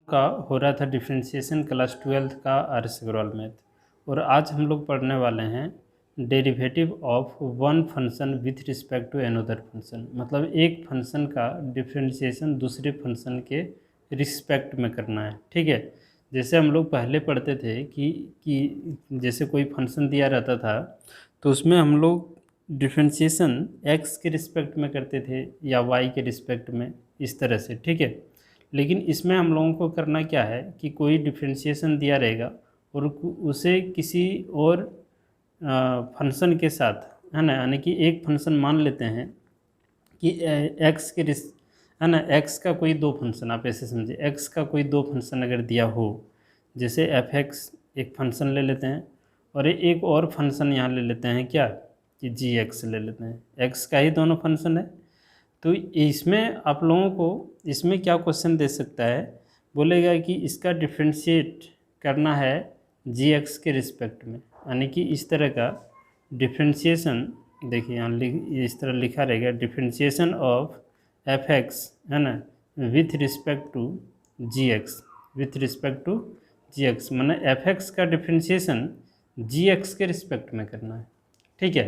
का हो रहा था डिफरेंशिएशन क्लास 12th का आर.एस. अग्रवाल मैथ, और आज हम लोग पढ़ने वाले हैं derivative of one function with respect to another function. मतलब एक फंक्शन का डिफरेंशिएशन दूसरे फंक्शन के रिस्पेक्ट में करना है। ठीक है, जैसे हम लोग पहले पढ़ते थे कि जैसे कोई फंक्शन दिया रहता था तो उसमें हम लोग डिफरेंशिएशन एक्स के रिस्पेक्ट में करते थे या वाई के रिस्पेक्ट में, इस तरह से। ठीक है, लेकिन इसमें हम लोगों को करना क्या है कि कोई डिफरेंशिएशन दिया रहेगा और उसे किसी और फंक्शन के साथ, है ना, यानी कि एक फंक्शन मान लेते हैं कि एक्स के है ना, एक्स का कोई दो फंक्शन, आप ऐसे समझिए, एक्स का कोई दो फंक्शन अगर दिया हो, जैसे एफ एक्स एक फंक्शन ले लेते हैं और एक और फंक्शन यहाँ ले लेते हैं, क्या कि जी एक्स ले लेते हैं, एक्स का ही दोनों फंक्शन है। तो इसमें आप लोगों को इसमें क्या क्वेश्चन दे सकता है, बोलेगा कि इसका डिफ्रेंशिएट करना है जी एक्स के रिस्पेक्ट में, यानी कि इस तरह का डिफ्रेंशिएशन। देखिए यहाँ इस तरह लिखा रहेगा, डिफ्रेंशिएशन ऑफ एफ एक्स, है ना, with respect to G X, with respect to G X, माने एफ एक्स का डिफ्रेंशिएशन जी एक्स के रिस्पेक्ट में करना है। ठीक है,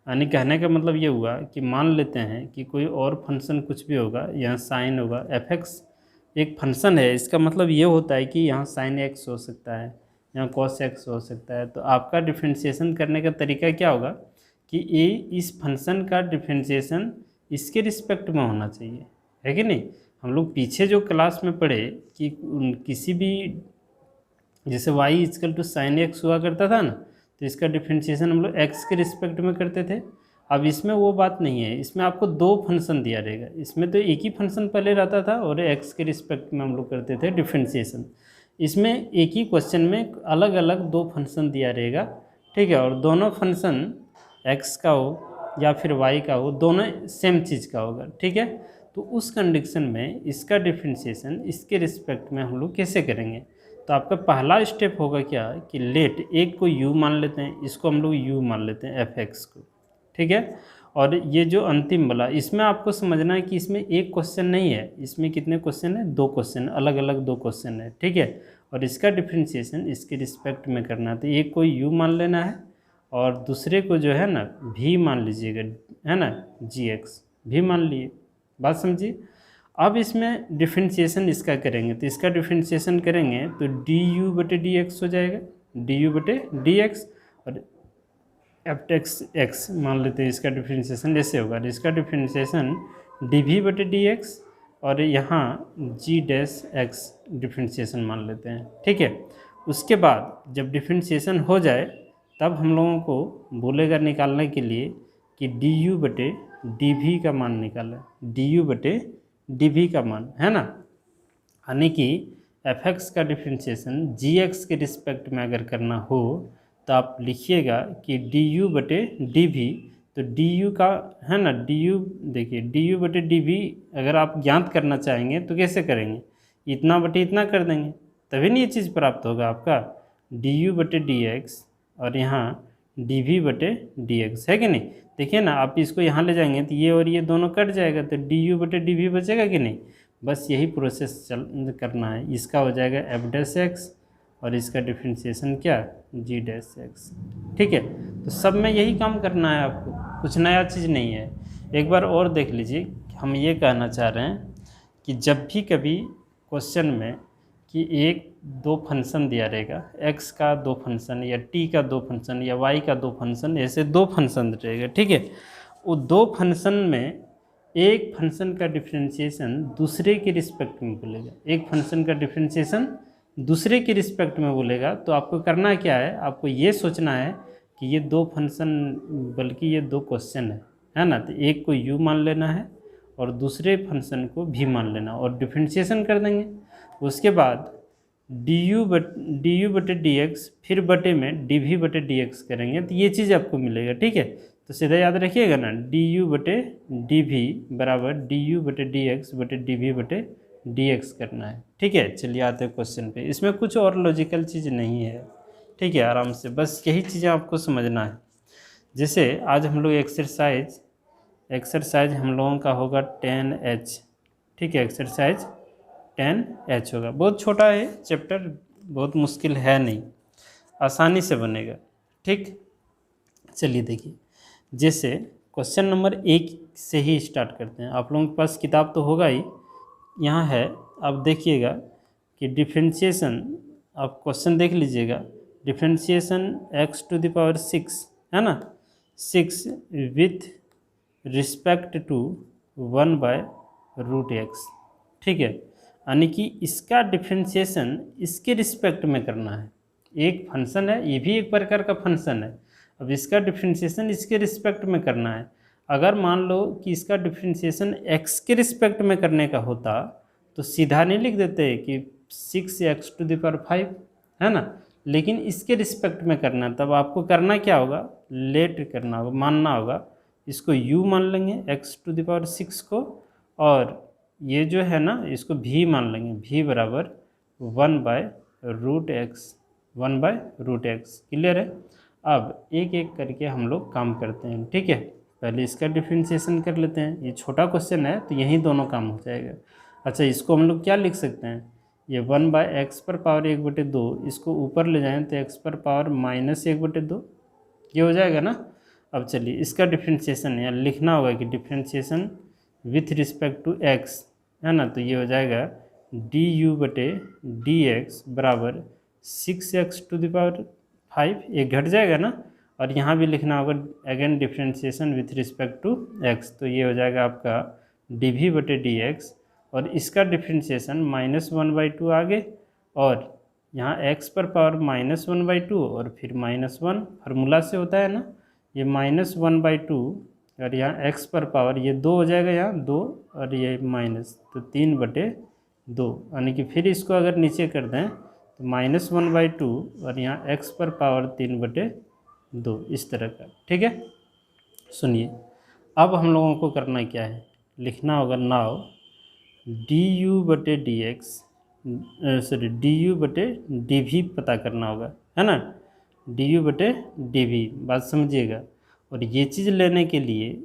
यानी कहने का मतलब ये हुआ कि मान लेते हैं कि कोई और फंक्शन कुछ भी होगा, यहाँ साइन होगा, एफ एक्स एक फंक्शन है, इसका मतलब ये होता है कि यहाँ साइन एक्स हो सकता है, यहाँ कॉस एक्स हो सकता है। तो आपका डिफ्रेंशिएशन करने का तरीका क्या होगा कि ये इस फंक्शन का डिफ्रेंशिएशन इसके रिस्पेक्ट में होना चाहिए, है कि नहीं। हम लोग पीछे जो क्लास में पढ़े कि किसी भी, जैसे y is equal to sine X हुआ करता था ना, तो इसका डिफ्रेंशिएशन हम लोग x के रिस्पेक्ट में करते थे। अब इसमें वो बात नहीं है, इसमें आपको दो फंक्शन दिया रहेगा, इसमें तो एक ही फंक्शन पहले रहता था और x के रिस्पेक्ट में हम लोग करते थे डिफ्रेंशिएशन। इसमें एक ही क्वेश्चन में अलग अलग दो फंक्शन दिया रहेगा। ठीक है, और दोनों फंक्शन x का हो या फिर y का हो, दोनों सेम चीज़ का होगा। ठीक है, तो उस कंडीशन में इसका डिफ्रेंशिएशन इसके रिस्पेक्ट में हम लोग कैसे करेंगे। तो आपका पहला स्टेप होगा क्या कि लेट एक को u मान लेते हैं, इसको हम लोग u मान लेते हैं एफ एक्स को। ठीक है, और ये जो अंतिम वाला, इसमें आपको समझना है कि इसमें एक क्वेश्चन नहीं है, इसमें कितने क्वेश्चन है, दो क्वेश्चन, अलग अलग दो क्वेश्चन है। ठीक है, और इसका डिफ्रेंशिएशन इसके रिस्पेक्ट में करना है। तो एक को u मान लेना है और दूसरे को जो है ना v मान लीजिएगा, है ना, जी एक्स भी मान लिए। बात समझिए। अब इसमें डिफ्रेंशिएशन इसका करेंगे, तो इसका डिफ्रेंशिएशन करेंगे तो डी यू बटे डी एक्स हो जाएगा, डी यू बटे डी एक्स, और एफ एक्स एक्स मान लेते हैं, इसका डिफ्रेंशिएशन ऐसे होगा। इसका डिफ्रेंशिएशन डी वी बटे डी एक्स और यहाँ जी डैश एक्स डिफ्रेंशिएशन मान लेते हैं। ठीक है, उसके बाद जब डिफ्रेंशिएशन हो जाए तब हम लोगों को बोलेगा निकालने के लिए कि डी यू बटे डी वी का मान निकालें, डी यू बटे डी वी का मान, है ना, यानी कि एफ एक्स का डिफ्रेंशिएशन जी एक्स के रिस्पेक्ट में अगर करना हो तो आप लिखिएगा कि डी यू बटे डी वी। तो डी यू का, है ना, डी यू, देखिए डी यू बटे डी वी अगर आप ज्ञात करना चाहेंगे तो कैसे करेंगे, इतना बटे इतना कर देंगे, तभी नहीं ये चीज़ प्राप्त होगा आपका, डी यू बटे डी एक्स और यहाँ डी वी बटे डी एक्स, है कि नहीं। देखिए ना, आप इसको यहाँ ले जाएंगे तो ये और ये दोनों कट जाएगा, तो डी यू बटे डी वी बचेगा कि नहीं। बस यही प्रोसेस करना है। इसका हो जाएगा एफ डैश एक्स और इसका डिफ्रेंशिएशन क्या, जी डैश एक्स। ठीक है, तो सब में यही काम करना है आपको, कुछ नया चीज़ नहीं है। एक बार और देख लीजिए, हम ये कहना चाह रहे हैं कि जब भी कभी क्वेश्चन में कि एक दो फंक्शन दिया रहेगा, x का दो फंक्शन या t का दो फंक्शन या y का दो फंक्शन, ऐसे दो फंक्शन रहेगा। ठीक है, वो दो फंक्शन में एक फंक्शन का डिफ्रेंशिएशन दूसरे के रिस्पेक्ट में बोलेगा, एक फंक्शन का डिफ्रेंशिएशन दूसरे के रिस्पेक्ट में बोलेगा। तो आपको करना क्या है, आपको ये सोचना है कि ये दो फंक्शन, बल्कि ये दो क्वेश्चन है ना, तो एक को u मान लेना है और दूसरे फंक्शन को v मान लेना और डिफ्रेंशिएशन कर देंगे। उसके बाद डी यू बटे डी एक्स फिर बटे में डी वी बटे डी एक्स करेंगे तो ये चीज़ आपको मिलेगा। ठीक है, तो सीधा याद रखिएगा ना, डी यू बटे डी वी बराबर डी यू बटे डी एक्स बटे डी वी बटे डी एक्स करना है। ठीक है, चलिए आते हैं क्वेश्चन पे। इसमें कुछ और लॉजिकल चीज़ नहीं है। ठीक है, आराम से बस यही चीज़ें आपको समझना है। जैसे आज हम लोग एक्सरसाइज हम लोगों का होगा 10H। ठीक है, एक्सरसाइज tan h होगा। बहुत छोटा है चैप्टर, बहुत मुश्किल है नहीं, आसानी से बनेगा। ठीक, चलिए देखिए, जैसे क्वेश्चन नंबर 1 से ही स्टार्ट करते हैं। आप लोगों के पास किताब तो होगा ही, यहाँ है, आप देखिएगा कि डिफ्रेंशिएशन, आप क्वेश्चन देख लीजिएगा। डिफ्रेंशिएशन x⁶ है ना, 6 विथ रिस्पेक्ट टू 1/√x। ठीक है, यानी कि इसका डिफ्रेंशिएशन इसके रिस्पेक्ट में करना है। एक फंक्शन है, ये भी एक प्रकार का फंक्शन है, अब इसका डिफ्रेंशिएशन इसके रिस्पेक्ट में करना है। अगर मान लो कि इसका डिफ्रेंशिएशन x के रिस्पेक्ट में करने का होता तो सीधा नहीं लिख देते कि 6x⁵ है ना, लेकिन इसके रिस्पेक्ट में करना है। तब आपको करना क्या होगा, लेट करना होगा, मानना होगा, इसको u मान लेंगे x⁶ को, और ये जो है ना इसको v मान लेंगे, v बराबर 1/√x। क्लियर है। अब एक एक करके हम लोग काम करते हैं। ठीक है, पहले इसका डिफ्रेंशिएशन कर लेते हैं। ये छोटा क्वेश्चन है तो यही दोनों काम हो जाएगा। अच्छा, इसको हम लोग क्या लिख सकते हैं, ये 1/x⁴1/2, इसको ऊपर ले जाएं तो x⁻−1/2, ये हो जाएगा ना। अब चलिए इसका डिफ्रेंशिएशन यहाँ लिखना होगा कि differentiation with respect to x है ना, तो ये हो जाएगा du/dx बराबर 6x⁵, ये घट जाएगा ना, और यहाँ भी लिखना होगा again differentiation with respect to x, तो ये हो जाएगा आपका dv/dx, और इसका डिफ्रेंशिएशन -1/2 आगे, और यहाँ x⁻−1/2 और फिर -1 फार्मूला से होता है ना, ये -1/2 और यहाँ x पर पावर ये 2 हो जाएगा, यहाँ 2 और ये माइनस, तो 3/2, यानी कि फिर इसको अगर नीचे कर दें तो -1/2 और यहाँ x पर पावर 3/2, इस तरह का। ठीक है, सुनिए, अब हम लोगों को करना क्या है, लिखना होगा नाउ du/dv पता करना होगा, है ना, du/dv, बात समझिएगा। और ये चीज़ लेने के लिए,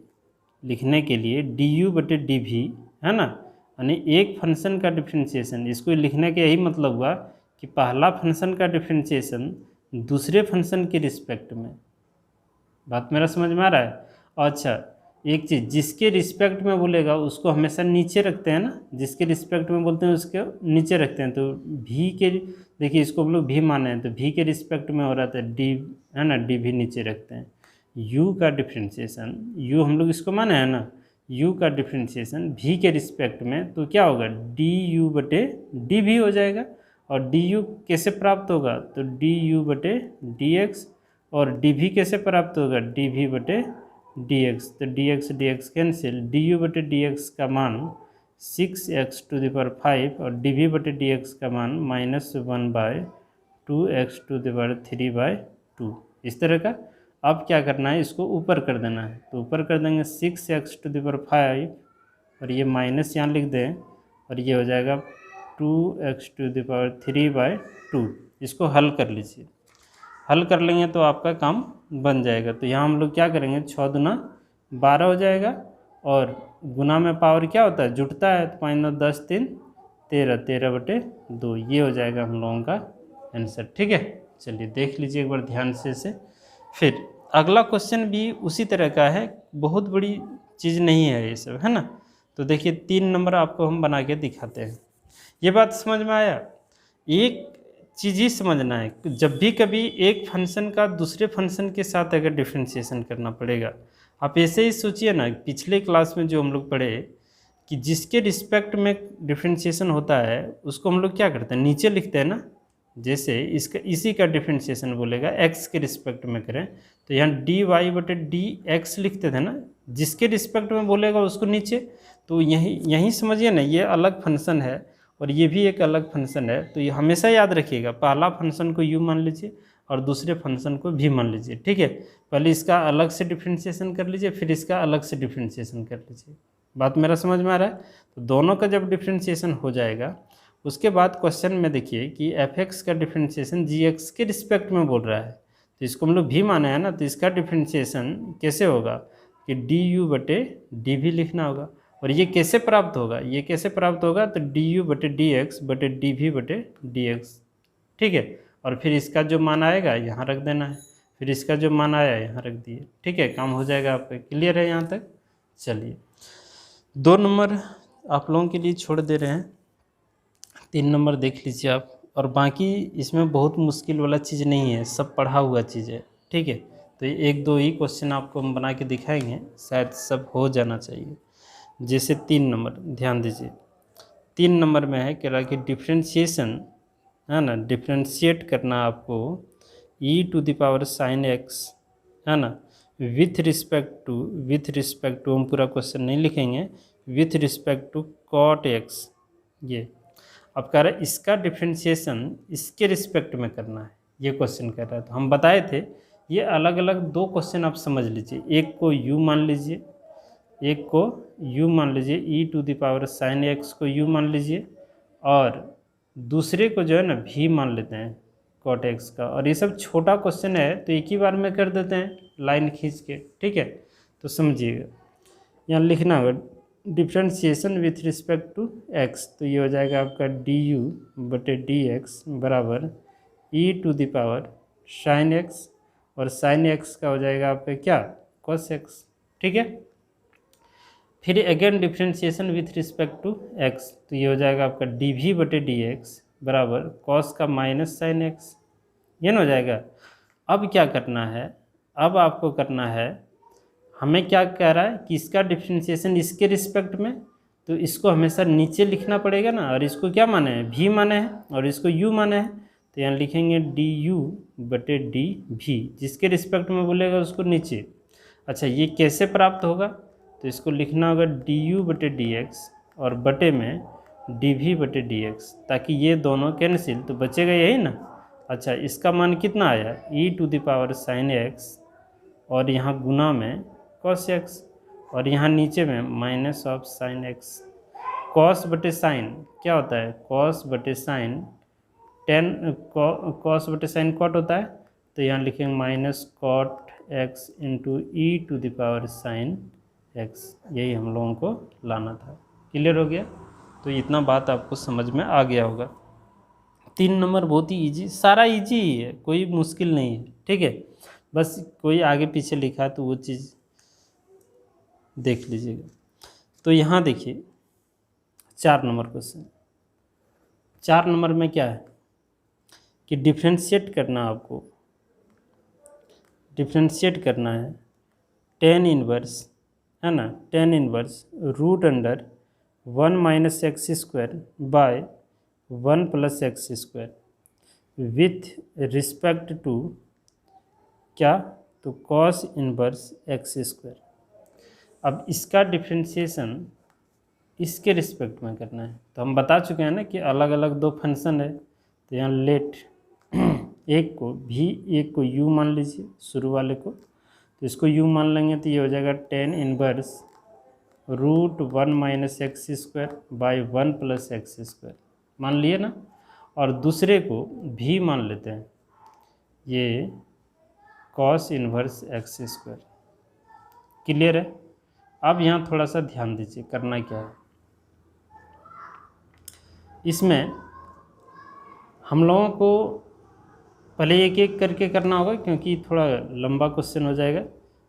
लिखने के लिए du/dv है ना, यानी एक फंक्शन का डिफ्रेंशिएशन, इसको लिखने का यही मतलब हुआ कि पहला फंक्शन का डिफ्रेंशिएशन दूसरे फंक्शन के रिस्पेक्ट में। बात मेरा समझ में आ रहा है। अच्छा, एक चीज़, जिसके रिस्पेक्ट में बोलेगा उसको हमेशा नीचे रखते हैं ना, जिसके रिस्पेक्ट में बोलते हैं उसके नीचे रखते हैं। तो v के, देखिए इसको हम लोग v माने हैं, तो v के रिस्पेक्ट में हो रहा था d है ना, dv नीचे रखते हैं। u का डिफ्रेंशिएशन, u हम लोग इसको माने हैं ना, u का डिफ्रेंशिएशन v के रिस्पेक्ट में तो क्या होगा, du/dv हो जाएगा। और du कैसे प्राप्त होगा, तो du/dx, और dv कैसे प्राप्त होगा, dv/dx, तो dx कैंसिल, du/dx का मान 6x⁵ और dv/dx का मान -1/2x⁵/2, इस तरह का। अब क्या करना है, इसको ऊपर कर देना है, तो ऊपर कर देंगे 6x⁵, और ये माइनस यहाँ लिख दें, और ये हो जाएगा 2x⁵/2। इसको हल कर लीजिए, हल कर लेंगे तो आपका काम बन जाएगा। तो यहाँ हम लोग क्या करेंगे, 6 दूना 12 हो जाएगा, और गुना में पावर क्या होता है, जुटता है, तो 5 9 10 3 13, 13/2, ये हो जाएगा हम लोगों का आंसर। ठीक है, चलिए देख लीजिए एक बार ध्यान से इसे। फिर अगला क्वेश्चन भी उसी तरह का है, बहुत बड़ी चीज़ नहीं है ये सब, है ना। तो देखिए 3 नंबर आपको हम बना के दिखाते हैं। ये बात समझ में आया। एक चीज़ ही समझना है, जब भी कभी एक फंक्शन का दूसरे फंक्शन के साथ अगर डिफ्रेंशिएशन करना पड़ेगा, आप ऐसे ही सोचिए ना, पिछले क्लास में जो हम लोग पढ़े कि जिसके रिस्पेक्ट में डिफ्रेंशिएशन होता है उसको हम लोग क्या करते हैं, नीचे लिखते हैं ना। जैसे इसका, इसी का डिफ्रेंशिएशन बोलेगा x के रिस्पेक्ट में करें, तो यहाँ dy/dx लिखते थे ना, जिसके रिस्पेक्ट में बोलेगा उसको नीचे। तो यही समझिए ना, ये अलग फंक्शन है और ये भी एक अलग फंक्शन है। तो ये हमेशा याद रखिएगा, पहला फंक्शन को u मान लीजिए और दूसरे फंक्शन को v मान लीजिए। ठीक है, पहले इसका अलग से डिफ्रेंशिएशन कर लीजिए, फिर इसका अलग से डिफ्रेंशिएशन कर लीजिए। बात मेरा समझ में आ रहा है। तो दोनों का जब डिफ्रेंशिएशन हो जाएगा, उसके बाद क्वेश्चन में देखिए कि f(x) का डिफ्रेंशिएशन gx के रिस्पेक्ट में बोल रहा है, तो इसको हम लोग v माने हैं ना, तो इसका डिफ्रेंशिएशन कैसे होगा कि du/dv लिखना होगा। और ये कैसे प्राप्त होगा, ये कैसे प्राप्त होगा, तो डी यू बटे डी एक्स बटे डी वी बटे डी एक्स, ठीक है। और फिर इसका जो मान आएगा यहाँ रख देना है, फिर इसका जो मान आया यहाँ रख दिए, ठीक है, काम हो जाएगा आपका। क्लियर है यहाँ तक? चलिए 2 नंबर आप लोगों के लिए छोड़ दे रहे हैं, 3 नंबर देख लीजिए आप। और बाकी इसमें बहुत मुश्किल वाला चीज़ नहीं है, सब पढ़ा हुआ चीज़ है, ठीक है। तो ये 1-2 ही क्वेश्चन आपको हम बना के दिखाएंगे, शायद सब हो जाना चाहिए। जैसे 3 नंबर ध्यान दीजिए, 3 नंबर में है कह रहा कि डिफ्रेंशिएशन है ना, डिफ्रेंशिएट करना आपको e to the power sine X है ना, विथ रिस्पेक्ट टू हम पूरा क्वेश्चन नहीं लिखेंगे, with respect to cot X. ये अब कह रहा है इसका डिफ्रेंशिएशन इसके रिस्पेक्ट में करना है, ये क्वेश्चन कर रहा है। तो हम बताए थे ये अलग अलग 2 क्वेश्चन आप समझ लीजिए, एक को u मान लीजिए, एक को u मान लीजिए, e to the power sine X को u मान लीजिए, और दूसरे को जो है ना v मान लेते हैं कॉट एक्स का। और ये सब छोटा क्वेश्चन है तो एक ही बार में कर देते हैं लाइन खींच के, ठीक है। तो समझिएगा यहाँ लिखना होगा differentiation with respect to x, तो ये हो जाएगा आपका डी यू बटे डी एक्स बराबर e to the power sine x, और साइन एक्स का हो जाएगा आपका क्या, कॉस एक्स, ठीक है। फिर again differentiation with respect to x, तो ये हो जाएगा आपका डी वी बटे डी एक्स बराबर कॉस का माइनस साइन एक्स, ये ना हो जाएगा। अब क्या करना है, अब आपको करना है, हमें क्या कह रहा है कि इसका डिफ्रेंशिएशन इसके रिस्पेक्ट में, तो इसको हमेशा नीचे लिखना पड़ेगा ना, और इसको क्या माने हैं, भी माने हैं, और इसको u माने हैं, तो यहाँ लिखेंगे डी यू बटे डी भी, जिसके रिस्पेक्ट में बोलेगा उसको नीचे। अच्छा ये कैसे प्राप्त होगा, तो इसको लिखना होगा डी यू बटे डी एक्स और बटे में डी भी बटे डी एक्स, ताकि ये दोनों कैंसिल, तो बचेगा यही ना। अच्छा इसका मान कितना आया, e to the power sine x, और यहाँ गुना में कॉस एक्स, और यहाँ नीचे में minus of sine X. Cos बटे साइन क्या होता है, कॉस बटे साइन कॉस बटे साइन कॉट होता है, तो यहाँ लिखेंगे minus cot X into E to the power sine X, यही हम लोगों को लाना था। क्लियर हो गया? तो इतना बात आपको समझ में आ गया होगा। 3 नंबर बहुत ही ईजी, सारा ईजी ही है, कोई मुश्किल नहीं है, ठीक है। बस कोई आगे पीछे लिखा तो वो चीज़ देख लीजिएगा। तो यहाँ देखिए 4 नंबर क्वेश्चन, 4 नंबर में क्या है कि डिफ्रेंशिएट करना, आपको डिफ्रेंशिएट करना है टेन इनवर्स है ना, tan inverse root under 1 minus x square by 1 plus x square with respect to क्या, तो कॉस इनवर्स एक्स स्क्वायर। अब इसका डिफ्रेंशिएशन इसके रिस्पेक्ट में करना है, तो हम बता चुके हैं ना कि अलग अलग 2 फंक्शन है। तो यहाँ लेट एक को भी, एक को u मान लीजिए शुरू वाले को, तो इसको u मान लेंगे, तो ये हो जाएगा tan inverse root 1 minus x square by 1 plus x square, मान लिए ना। और दूसरे को भी मान लेते हैं, ये cos inverse x square. Clear है? अब यहाँ थोड़ा सा ध्यान दीजिए, करना क्या है इसमें, हम लोगों को पहले एक एक करके करना होगा क्योंकि थोड़ा लंबा क्वेश्चन हो जाएगा।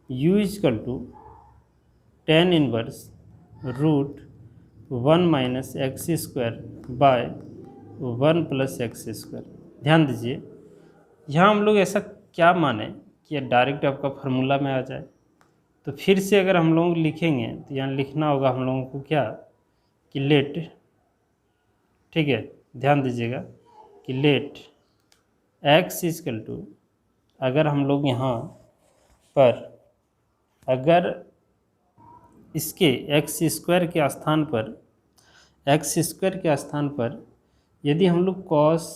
u is equal to tan inverse root 1 minus x square by 1 plus x square. ध्यान दीजिए यहाँ हम लोग ऐसा क्या माने कि डायरेक्ट आपका फार्मूला में आ जाए, तो फिर से अगर हम लोग लिखेंगे तो यहाँ लिखना होगा हम लोगों को क्या, कि लेट, ठीक है, ध्यान दीजिएगा कि लेट x इजकल टू, अगर हम लोग यहाँ पर अगर इसके x स्क्वायर के स्थान पर, x स्क्वायर के स्थान पर यदि हम लोग कॉस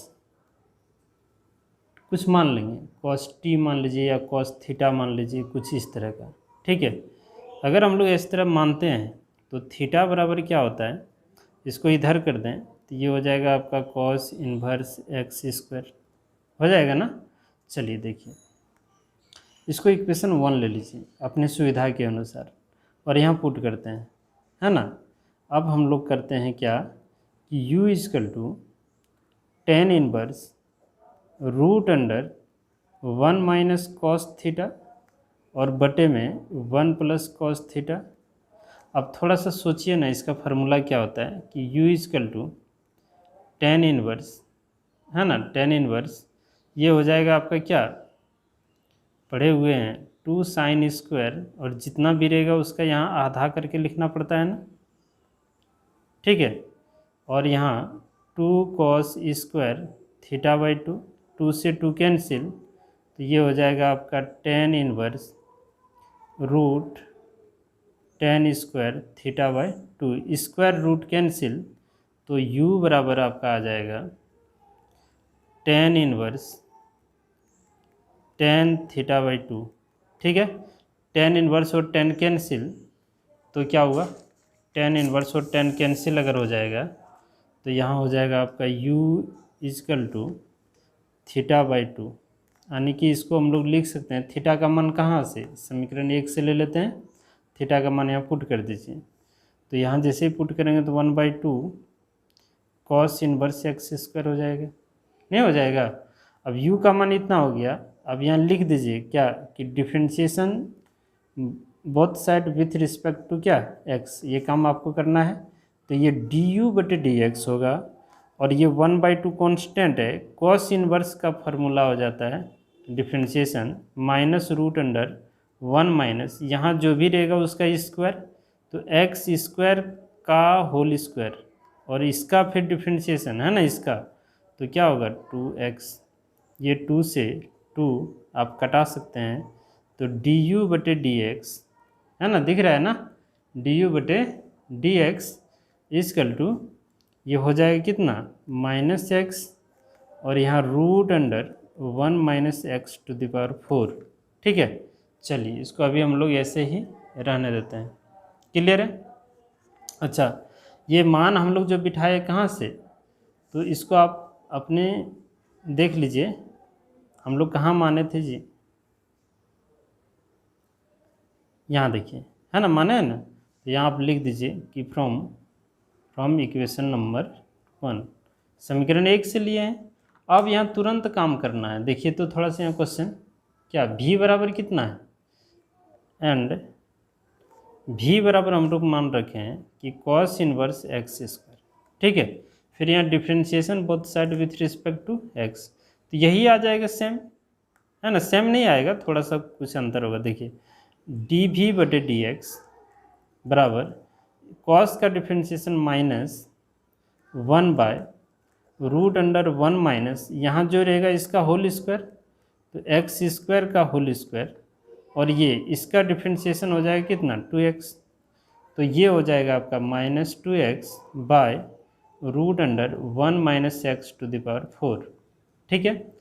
कुछ मान लेंगे, कॉस टी मान लीजिए या कॉस थीटा मान लीजिए, कुछ इस तरह का, ठीक है। अगर हम लोग इस तरह मानते हैं तो थीटा बराबर क्या होता है, इसको इधर कर दें तो ये हो जाएगा आपका कॉस इन्वर्स एक्स स्क्वायर, हो जाएगा ना। चलिए देखिए इसको इक्वेशन 1 ले लीजिए अपने सुविधा के अनुसार, और यहाँ पुट करते हैं है ना। अब हम लोग करते हैं क्या कि u is equal to tan inverse root under 1 minus cos theta और बटे में 1 प्लस कॉस थीटा। अब थोड़ा सा सोचिए ना, इसका फार्मूला क्या होता है कि u is equal to tan inverse, है ना, टेन इनवर्स ये हो जाएगा आपका क्या पढ़े हुए हैं 2 साइन स्क्वायर, और जितना भी रहेगा उसका यहाँ आधा करके लिखना पड़ता है ना, ठीक है। और यहाँ 2 कॉस स्क्वायर थीटा बाई 2, 2 से 2 कैंसिल, तो ये हो जाएगा आपका tan inverse root tan square theta by 2, square root cancel, तो u बराबर आपका आ जाएगा tan inverse tan theta by 2, ठीक है। टेन इनवर्स और टेन कैंसिल, तो क्या हुआ, टेन इनवर्स और टेन कैंसिल अगर हो जाएगा तो यहाँ हो जाएगा आपका u is equal to theta by 2, यानी कि इसको हम लोग लिख सकते हैं थीटा का मान कहाँ से, समीकरण 1 से ले लेते हैं, थीटा का मान यहाँ पुट कर दीजिए। तो यहाँ जैसे ही पुट करेंगे तो 1/2 कॉस इनवर्स एक्स स्क्वायर हो जाएगा, नहीं हो जाएगा। अब u का मान इतना हो गया, अब यहाँ लिख दीजिए क्या कि differentiation both side with respect to क्या x, ये काम आपको करना है। तो ये du/dx होगा, और ये 1/2 कांस्टेंट है, कॉस इनवर्स का फॉर्मूला हो जाता है differentiation minus root under 1 minus यहाँ जो भी रहेगा उसका स्क्वायर, तो एक्स स्क्वायर का होल स्क्वायर, और इसका फिर डिफ्रेंशिएशन है ना इसका, तो क्या होगा 2x, ये 2 से 2 आप कटा सकते हैं, तो du/dx है ना, दिख रहा है ना, du/dx इजकल टू ये हो जाएगा कितना -x, और यहाँ root under 1 minus x to the power 4, ठीक है। चलिए इसको अभी हम लोग ऐसे ही रहने देते हैं, क्लियर है। अच्छा, ये मान हम लोग जो बिठाए कहाँ से, तो इसको आप अपने देख लीजिए, हम लोग कहाँ माने थे जी, यहाँ देखिए, है ना, माने है ना। तो यहाँ आप लिख दीजिए कि फ्रॉम इक्वेशन नंबर 1, समीकरण 1 से लिए हैं। अब यहाँ तुरंत काम करना है, देखिए तो थोड़ा सा यहाँ क्वेश्चन क्या v बराबर कितना है, एंड v बराबर हम लोग मान रखे हैं कि कॉस इनवर्स एक्स स्क्वायर, ठीक है। फिर यहाँ differentiation both side with respect to x, तो यही आ जाएगा सेम, है ना, सेम नहीं आएगा, थोड़ा सा कुछ अंतर होगा। देखिए dv/dx बराबर कॉस का डिफ्रेंशिएशन -1/रूट अंडर 1 माइनस यहाँ जो रहेगा इसका होल स्क्वायर, तो एक्स स्क्वायर का होल स्क्वायर, और ये इसका डिफ्रेंशिएशन हो जाएगा कितना 2x, तो ये हो जाएगा आपका -2x by root under 1 minus x to the power 4, ठीक है।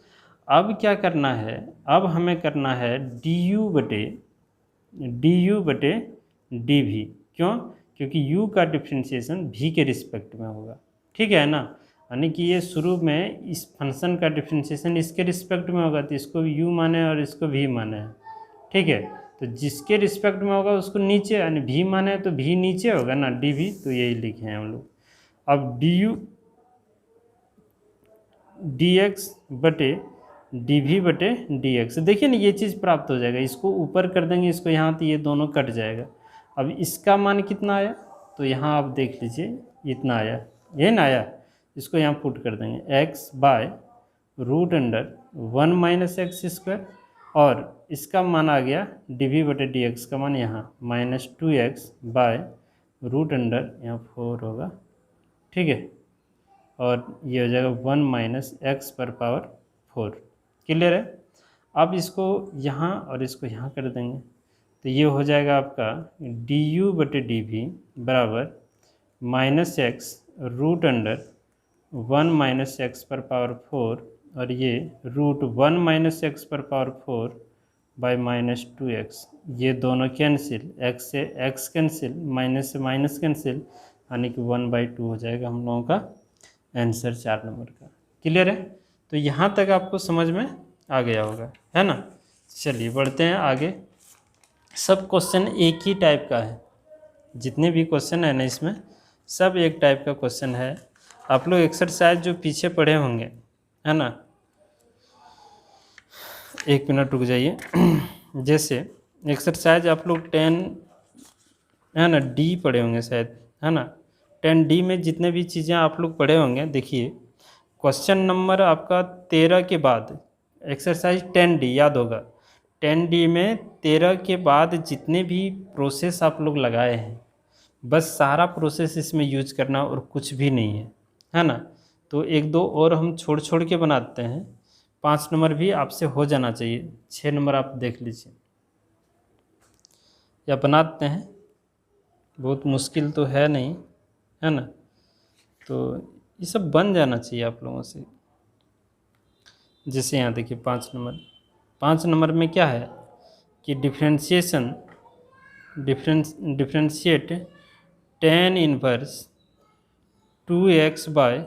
अब क्या करना है, अब हमें करना है du/dv, क्यों, क्योंकि u का डिफ्रेंशिएशन v के रिस्पेक्ट में होगा, ठीक है ना, यानी कि ये शुरू में इस फंक्शन का डिफ्रेंशिएशन इसके रिस्पेक्ट में होगा, तो इसको u माने और इसको v माने है, ठीक है। तो जिसके रिस्पेक्ट में होगा उसको नीचे, यानी v माने तो v नीचे होगा ना dv, तो यही लिखे हैं हम लोग। अब dx/dv/dx, देखिए ना ये चीज़ प्राप्त हो जाएगा, इसको ऊपर कर देंगे इसको यहाँ, तो ये दोनों कट जाएगा। अब इसका मान कितना आया, तो यहाँ आप देख लीजिए इतना आया, ये ना आया, इसको यहाँ पुट कर देंगे x by root under 1 minus x square, और इसका मान आ गया dv/dx का मान यहाँ -2x बाय रूट अंडर यहाँ 4 होगा, ठीक है, और ये हो जाएगा 1 माइनस एक्स पर पावर 4, क्लियर है। अब इसको यहाँ और इसको यहाँ कर देंगे, तो ये हो जाएगा आपका du/dv बराबर -x root under 1 minus x पर पावर 4, और ये रूट 1 माइनस एक्स पर पावर 4 बाय -2x, ये दोनों कैंसिल, x से x कैंसिल, माइनस से माइनस कैंसिल, यानी कि 1/2 हो जाएगा हम लोगों का आंसर 4 नंबर का, क्लियर है। तो यहाँ तक आपको समझ में आ गया होगा, है ना। चलिए बढ़ते हैं आगे, सब क्वेश्चन एक ही टाइप का है, जितने भी क्वेश्चन है ना इसमें सब एक टाइप का क्वेश्चन है। आप लोग एक्सरसाइज जो पीछे पढ़े होंगे है ना, 1 मिनट रुक जाइए। जैसे एक्सरसाइज आप लोग 10 है ना डी पढ़े होंगे शायद, है ना। 10D में जितने भी चीज़ें आप लोग पढ़े होंगे, देखिए क्वेश्चन नंबर आपका 13 के बाद एक्सरसाइज 10D याद होगा। 10D में 13 के बाद जितने भी प्रोसेस आप लोग लगाए हैं, बस सारा प्रोसेस इसमें यूज करना और कुछ भी नहीं है ना। तो 1-2 और हम छोड़ छोड़ के बनाते हैं। 5 नंबर भी आपसे हो जाना चाहिए, 6 नंबर आप देख लीजिए या बनाते हैं, बहुत मुश्किल तो है नहीं, है ना। तो ये सब बन जाना चाहिए आप लोगों से। जैसे यहाँ देखिए 5 नंबर में क्या है कि differentiate tan inverse 2x by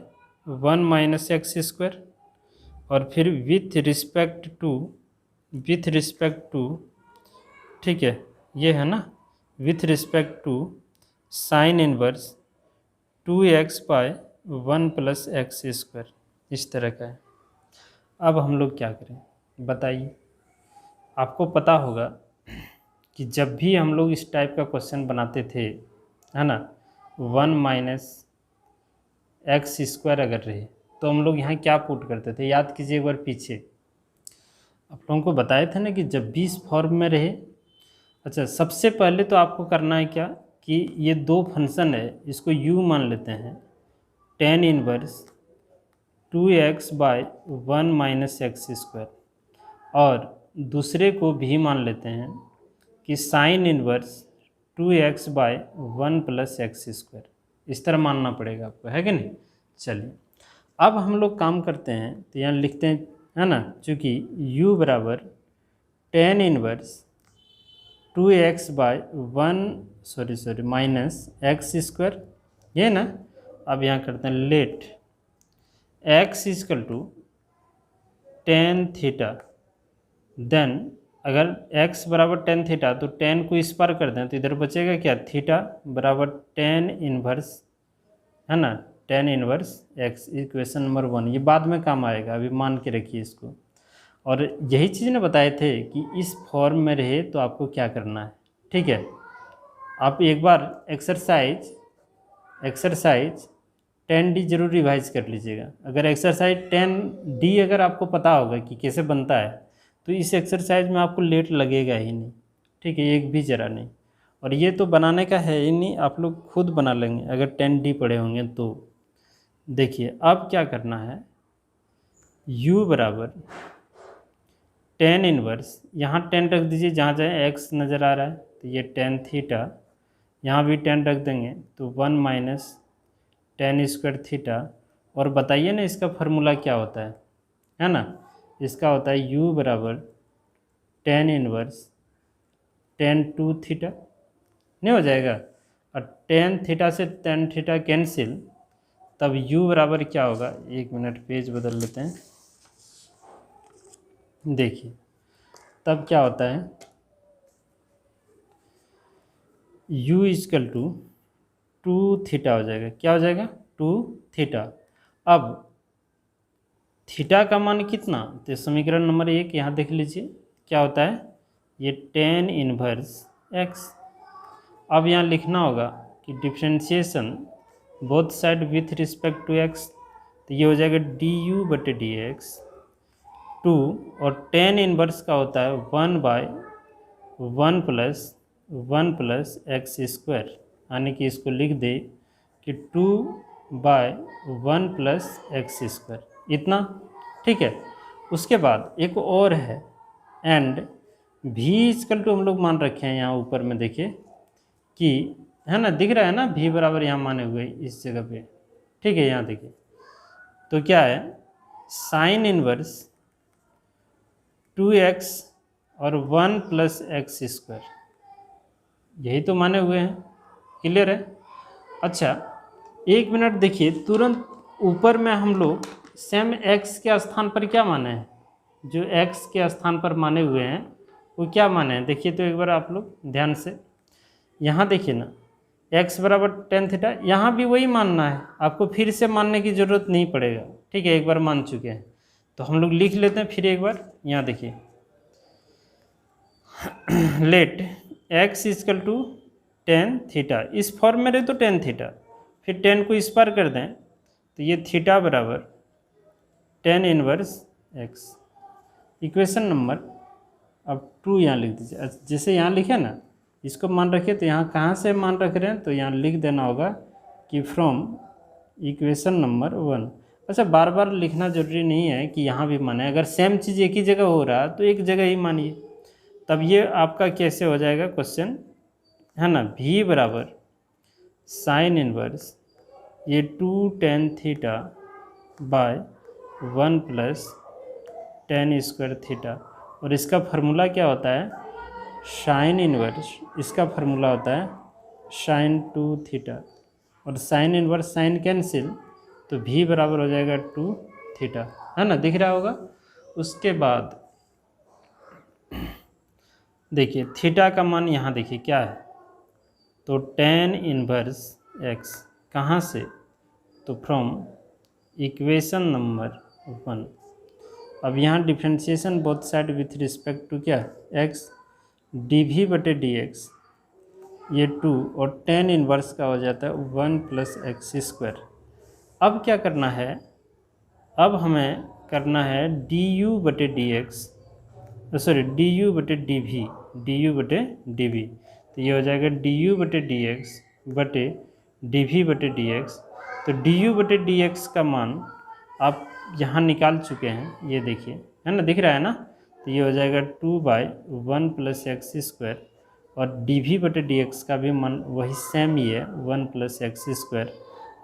1 minus x square, और फिर विथ रिस्पेक्ट टू ठीक है, ये है ना, with respect to sine inverse 2x by 1 plus x square, इस तरह का है। अब हम लोग क्या करें बताइए। आपको पता होगा कि जब भी हम लोग इस टाइप का क्वेश्चन बनाते थे, है ना, 1 माइनस एक्स स्क्वायर अगर रहे तो हम लोग यहाँ क्या पुट करते थे, याद कीजिए एक बार पीछे। आप लोगों को बताए थे ना कि जब भी इस फॉर्म में रहे, अच्छा सबसे पहले तो आपको करना है क्या कि ये 2 फंक्शन है, इसको u मान लेते हैं, tan inverse 2x by 1 minus x square, और दूसरे को भी मान लेते हैं कि sine inverse 2x by 1 plus x square. इस तरह मानना पड़ेगा आपको, है कि नहीं। चलिए अब हम लोग काम करते हैं, तो यहाँ लिखते हैं, है ना, चूँकि u बराबर tan inverse 2x by 1 minus x square, ये ना। अब यहाँ करते हैं let x equal to tan theta, then अगर x बराबर tan थीटा तो tan को इस पार कर दें तो इधर बचेगा क्या, थीटा बराबर tan इनवर्स, है ना, tan inverse x। Equation number 1 ये बाद में काम आएगा, अभी मान के रखिए इसको। और यही चीज़ ने बताए थे कि इस फॉर्म में रहे तो आपको क्या करना है, ठीक है। आप एक बार एक्सरसाइज 10D जरूर रिवाइज कर लीजिएगा। अगर एक्सरसाइज 10D अगर आपको पता होगा कि कैसे बनता है तो इस एक्सरसाइज में आपको लेट लगेगा ही नहीं, ठीक है, एक भी जरा नहीं। और ये तो बनाने का है ही नहीं, आप लोग खुद बना लेंगे अगर 10D पढ़े होंगे तो। देखिए अब क्या करना है, u बराबर tan इनवर्स, यहाँ tan रख दीजिए जहाँ जहाँ x नज़र आ रहा है, तो ये tan थीटा, यहाँ भी tan रख देंगे तो 1 माइनस tan स्क्वायर थीटा। और बताइए ना इसका फार्मूला क्या होता है ना, इसका होता है u बराबर tan इनवर्स tan 2 थीटा, नहीं हो जाएगा। और tan थीटा से tan थीटा कैंसिल, तब u बराबर क्या होगा, 1 मिनट पेज बदल लेते हैं। देखिए तब क्या होता है, u इजकल टू 2 थीटा हो जाएगा, क्या हो जाएगा, 2 थीटा। अब थीटा का मान कितना, तो समीकरण नंबर 1 यहाँ देख लीजिए क्या होता है, ये tan इनवर्स x। अब यहाँ लिखना होगा कि differentiation both side with respect to x, तो ये हो जाएगा du बटे dx 2, और tan इनवर्स का होता है 1 बाय 1 प्लस एक्स स्क्वायर, यानी कि इसको लिख दे कि 2 बाय 1 प्लस एक्स स्क्वायर, इतना, ठीक है। उसके बाद एक और है, एंड v इजकल टू हम लोग मान रखे हैं यहाँ ऊपर में, देखिए कि, है ना, दिख रहा है ना, v बराबर यहाँ माने हुए इस जगह पे, ठीक है। यहाँ देखिए तो क्या है, साइन इनवर्स 2x और 1 प्लस एक्स स्क्वायर, यही तो माने हुए हैं, क्लियर है। अच्छा 1 मिनट देखिए, तुरंत ऊपर में हम लोग सेम x के स्थान पर क्या माने हैं, जो x के स्थान पर माने हुए हैं वो क्या माने हैं, देखिए तो एक बार आप लोग ध्यान से यहाँ देखिए ना, एक्स बराबर टेन थीटा, यहाँ भी वही मानना है, आपको फिर से मानने की ज़रूरत नहीं पड़ेगा, ठीक है, एक बार मान चुके हैं। तो हम लोग लिख लेते हैं फिर एक बार, यहाँ देखिए let x equal to tan theta, इस फॉर्म में रहे तो टेन थीटा, फिर टेन को इस पार कर दें तो ये थीटा बराबर ten inverse x. Equation number अब 2 यहाँ लिख दीजिए, जैसे यहाँ लिखे ना, इसको मान रखिए, तो यहाँ कहाँ से मान रख रहे हैं, तो यहाँ लिख देना होगा कि फ्रॉम इक्वेशन नंबर 1। अच्छा, बार बार लिखना जरूरी नहीं है कि यहाँ भी माने, अगर सेम चीज़ एक ही जगह हो रहा है तो एक जगह ही मानिए, तब ये आपका कैसे हो जाएगा क्वेश्चन, है ना। v बराबर साइन इनवर्स ये 2 tan theta by 1 plus ten square theta, और इसका फार्मूला क्या होता है, साइन इनवर्स, इसका फार्मूला होता है साइन 2 थीटा, और साइन इनवर्स साइन कैंसिल, तो v बराबर हो जाएगा 2 थीटा, है ना, दिख रहा होगा। उसके बाद देखिए थीटा का मान यहाँ देखिए क्या है, तो टेन इनवर्स एक्स, कहाँ से, तो फ्रॉम इक्वेशन नंबर 1। अब यहाँ differentiation both side with respect to क्या, एक्स, डी वी बटे डी एक्स, ये 2 और टेन इनवर्स का हो जाता है 1 प्लस एक्स स्क्वायर। अब क्या करना है, अब हमें करना है डी यू बटे D x, sorry D u बटे डी वी, डी यू बटे डी वी, तो ये हो जाएगा डी यू बटे डी एक्स बटे डी वी बटे डी एक्स। तो डी यू बटे डी एक्स का मान आप यहाँ निकाल चुके हैं, ये देखिए, है ना, दिख रहा है ना, तो ये हो जाएगा 2/1 प्लस एक्स स्क्वायर, और डी वी बटे डी एक्स का भी मान वही सेम ही है 1 प्लस एक्स स्क्वायर।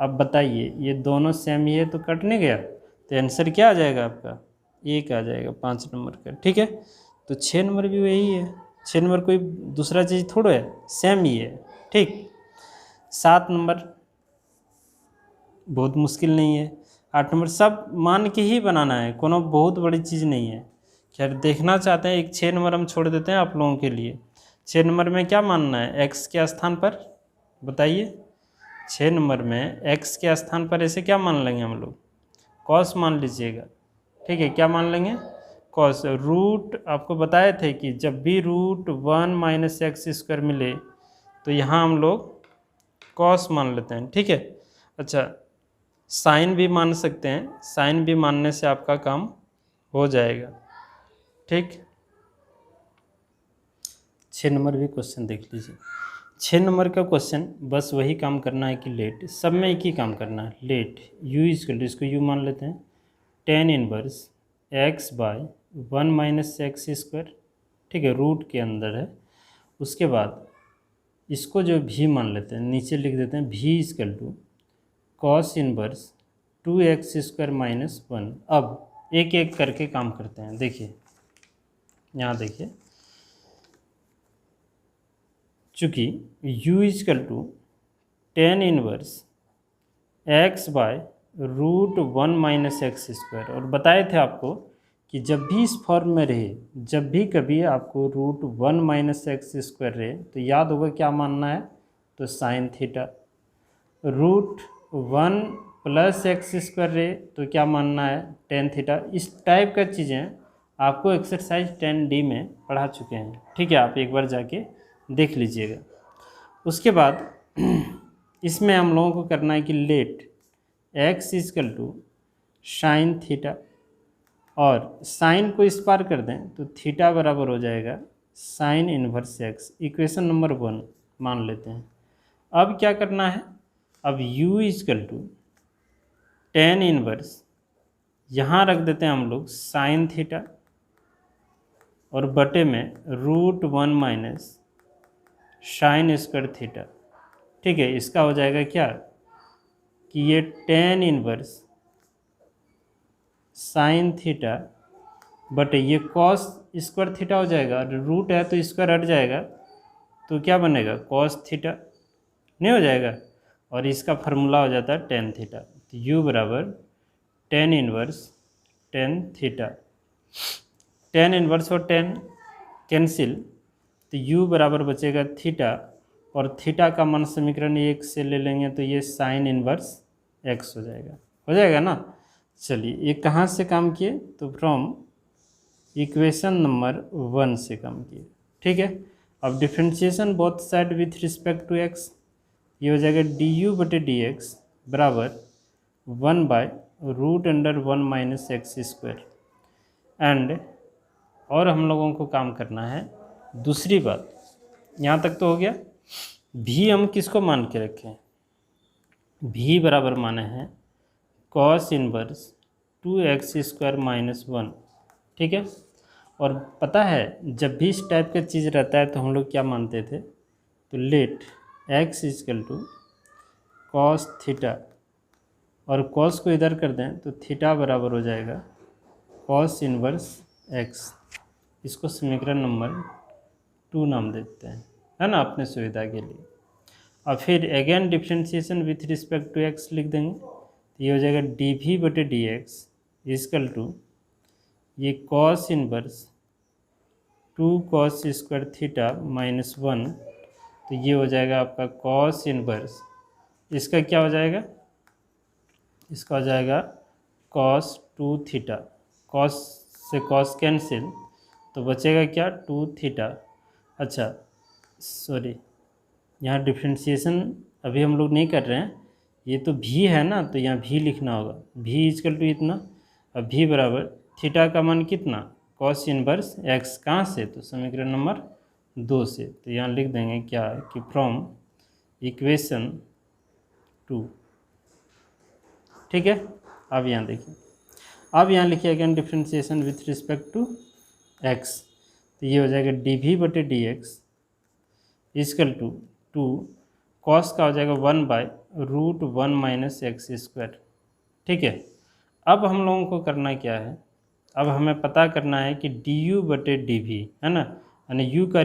अब बताइए, ये दोनों सेम ही है तो कट नहीं गया, तो आंसर क्या आ जाएगा आपका, 1 आ जाएगा 5 नंबर का, ठीक है। तो 6 नंबर भी वही है, 6 नंबर कोई दूसरा चीज़ थोड़ा है, सेम ही है, ठीक। 7 नंबर बहुत मुश्किल नहीं है, 8 नंबर सब मान के ही बनाना है, कोनो बहुत बड़ी चीज़ नहीं है। खैर देखना चाहते हैं, एक 6 नंबर हम छोड़ देते हैं आप लोगों के लिए। 6 नंबर में क्या मानना है, एक्स के स्थान पर, बताइए 6 नंबर में एक्स के स्थान पर ऐसे क्या मान लेंगे हम लोग, कॉस मान लीजिएगा, ठीक है, क्या मान लेंगे, कॉस। रूट आपको बताए थे कि जब भी रूट 1 माइनस एक्स स्क्वायर मिले तो यहाँ हम लोग कॉस मान लेते हैं, ठीक है। अच्छा, साइन भी मान सकते हैं, साइन भी मानने से आपका काम हो जाएगा, ठीक। 6 नंबर भी क्वेश्चन देख लीजिए। 6 नंबर का क्वेश्चन बस वही काम करना है कि लेट, सब में एक ही काम करना है, लेट यू इक्वल टू, इसको यू मान लेते हैं, tan inverse x by 1 minus x square, ठीक है, रूट के अंदर है। उसके बाद इसको जो भी मान लेते हैं, नीचे लिख देते हैं भी equal to cos inverse 2x square minus 1। अब एक एक करके काम करते हैं, देखिए यहाँ देखिए, चूँकि u equal to tan inverse x by root 1 minus x square, और बताए थे आपको कि जब भी इस फॉर्म में रहे, जब भी कभी आपको रूट 1 माइनस एक्स स्क्वायर रहे तो याद होगा क्या मानना है, तो sine theta. Root 1 plus x square रहे तो क्या मानना है, टेन थीटा। इस टाइप का चीज़ें आपको एक्सरसाइज 10D में पढ़ा चुके हैं, ठीक है, आप एक बार जाके देख लीजिएगा। उसके बाद इसमें हम लोगों को करना है कि let x equal to sine theta, और साइन को इस पार कर दें तो थीटा बराबर हो जाएगा sign inverse x. Equation number 1 मान लेते हैं। अब क्या करना है, अब u is equal to tan inverse, यहाँ रख देते हैं हम लोग साइन थीटा, और बटे में root 1 minus sine square theta, ठीक है। इसका हो जाएगा क्या कि ये टेन इन्वर्स साइन थीटा बटे ये कॉस स्क्वायर थीटा हो जाएगा, और रूट है तो स्क्वायर हट जाएगा, तो क्या बनेगा कॉस थीटा, नहीं हो जाएगा, और इसका फार्मूला हो जाता है टेन थीटा। तो u बराबर tan inverse tan theta, tan inverse और टेन कैंसिल, तो u बराबर बचेगा थीटा और थीटा का मान समीकरण 1 से ले लेंगे तो ये साइन इनवर्स x हो जाएगा ना। चलिए ये कहाँ से काम किए, तो फ्रॉम इक्वेशन नंबर 1 से काम किए। ठीक है, अब differentiation both side with respect to x, ये हो जाएगा du/dx बराबर 1/√(1 - x²। एंड और हम लोगों को काम करना है दूसरी बात, यहाँ तक तो हो गया। भी हम किसको मान के रखें, भी बराबर माने हैं cos इनवर्स 2x² - 1। ठीक है, और पता है जब भी इस टाइप का चीज़ रहता है तो हम लोग क्या मानते थे, तो लेट x = cos थीटा, और cos को इधर कर दें तो थीटा बराबर हो जाएगा cos इनवर्स x। इसको समीकरण नंबर 2 नाम देते हैं, है ना, अपने सुविधा के लिए। और फिर again differentiation with respect to x लिख देंगे, तो ये हो जाएगा dv/dx = ये cos इनवर्स 2cos² थीटा -1, तो ये हो जाएगा आपका cos इनवर्स, इसका क्या हो जाएगा, इसका हो जाएगा cos 2 थीटा, cos से cos कैंसिल, तो बचेगा क्या 2 थीटा। अच्छा सॉरी, यहाँ डिफ्रेंशिएशन अभी हम लोग नहीं कर रहे हैं, ये तो भी है ना, तो यहाँ भी लिखना होगा, भी = इतना। अब भी बराबर थीटा का मान कितना, cos इनवर्स x, कहाँ से, तो समीकरण नंबर 2 से। तो यहाँ लिख देंगे क्या कि फ्रॉम इक्वेशन 2। ठीक है, अब यहाँ देखिए, अब यहाँ लिखिए again differentiation with respect to x, तो ये हो जाएगा dv/dx = 2 cos का हो जाएगा 1/√(1 - x²। ठीक है, अब हम लोगों को करना क्या है, अब हमें पता करना है कि du/dv, है ना, यानी u का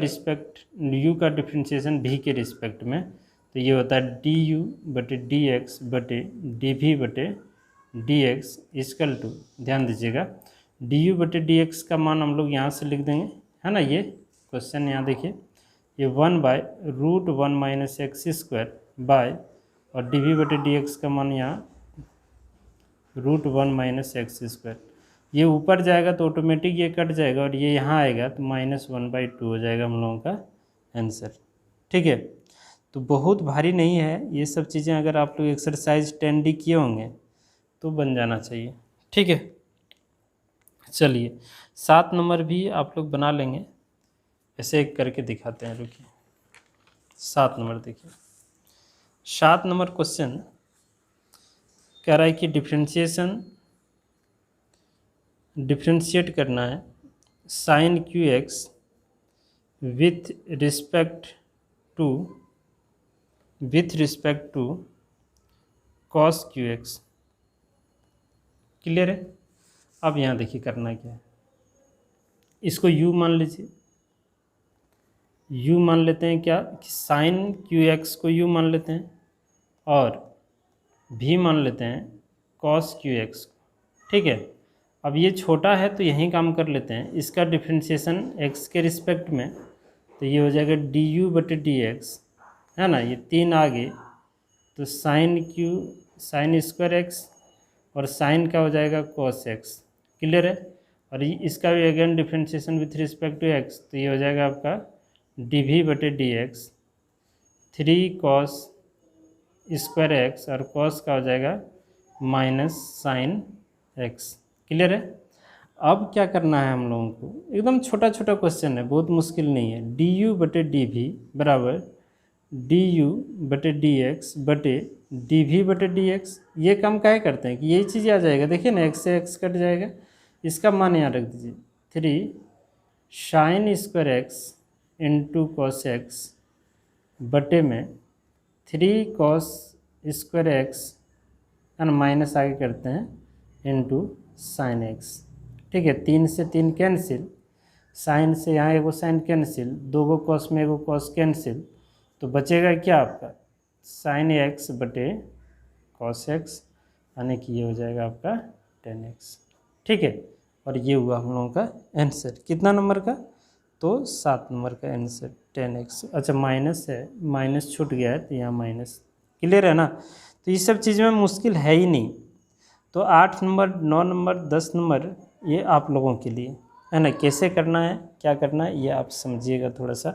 डिफ्रेंशिएशन v के रिस्पेक्ट में, तो ये होता है du/dx/dv/dx = ध्यान दीजिएगा du/dx का मान हम लोग यहाँ से लिख देंगे, है ना। ये क्वेश्चन यहाँ देखिए, ये 1/√(1 - x² बाय, और dv/dx का मान यहाँ √(1 - x²। ये ऊपर जाएगा तो ऑटोमेटिक ये कट जाएगा, और ये यहाँ आएगा तो -1/2 हो जाएगा हम लोगों का आंसर। ठीक है, तो बहुत भारी नहीं है ये सब चीज़ें, अगर आप लोग एक्सरसाइज 10D किए होंगे तो बन जाना चाहिए। ठीक है, चलिए 7 नंबर भी आप लोग बना लेंगे, ऐसे एक करके दिखाते हैं, रुकिए। 7 नंबर देखिए, 7 नंबर क्वेश्चन कह रहा है कि डिफ्रेंशिएट करना है sin qx with respect to cos qx। Clear है। अब यहाँ देखिए करना क्या है, इसको u मान लीजिए, u मान लेते हैं क्या कि sin qx को u मान लेते हैं, और v मान लेते हैं cos qx। ठीक है, अब ये छोटा है तो यहीं काम कर लेते हैं, इसका डिफ्रेंशिएशन x के रिस्पेक्ट में, तो ये हो जाएगा du/dx, है ना, ये 3 आगे, तो sin² x, और sin का हो जाएगा cos x। क्लियर है, और इसका भी again differentiation with respect to x, तो ये हो जाएगा आपका dv/dx 3cos² x, और cos का हो जाएगा -sin x। क्लियर है। अब क्या करना है हम लोगों को, एकदम छोटा छोटा क्वेश्चन है, बहुत मुश्किल नहीं है। du/dv बराबर du/dx बटे dv/dx, ये काम काहे करते हैं कि यही चीज़ आ जाएगा, देखिए ना, x से x कट जाएगा, इसका मान यहाँ रख दीजिए, 3 sin² x into cos x बटे में 3cos² x, है ना, माइनस आगे करते हैं, इंटू sin x। ठीक है, 3 से 3 कैंसिल, साइन से यहाँ एगो साइन कैंसिल, 2 गो कॉस में एगो कॉस कैंसिल, तो बचेगा क्या आपका sin x बटे cos x, यानी कि ये हो जाएगा आपका 10x। ठीक है, और ये हुआ हम लोगों का आंसर, कितना नंबर का, तो 7 नंबर का आंसर 10x। अच्छा माइनस है, माइनस छूट गया है तो यहाँ माइनस। क्लियर है ना। तो ये सब चीज़ में मुश्किल है ही नहीं। तो 8 नंबर, 9 नंबर, 10 नंबर ये आप लोगों के लिए है ना। कैसे करना है, क्या करना है, ये आप समझिएगा थोड़ा सा।